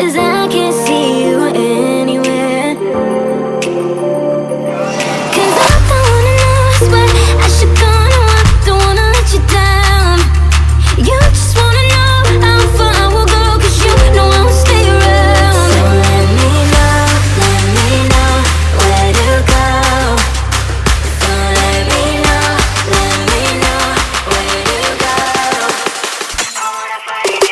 'cause I can't see you anywhere. 'Cause I don't wanna know where I should go, no, I don't wanna let you down. You just wanna know how far I will go, 'cause you know I will stay around. So let me know where to go. So let me know where to go. I wanna find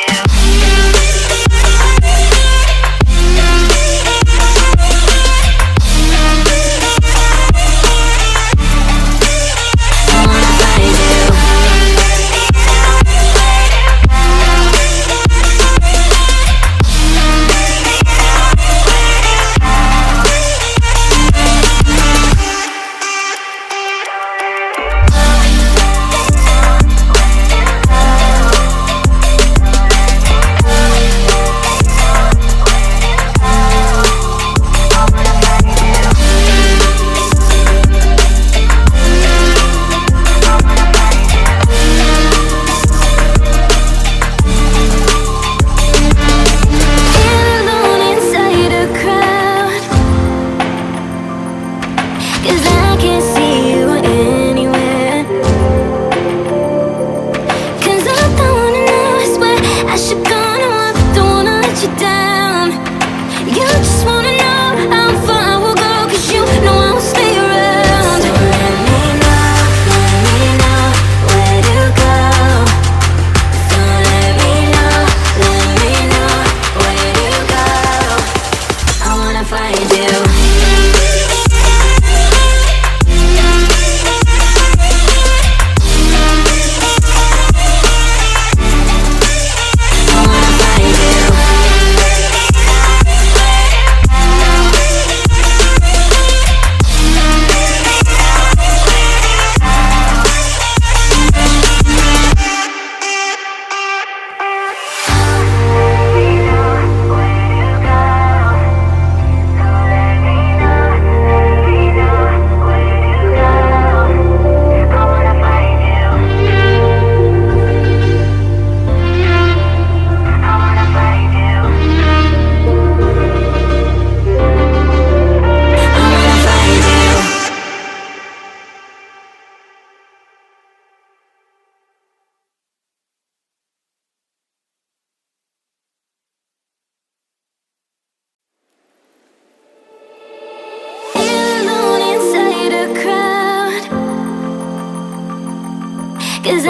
you. Cause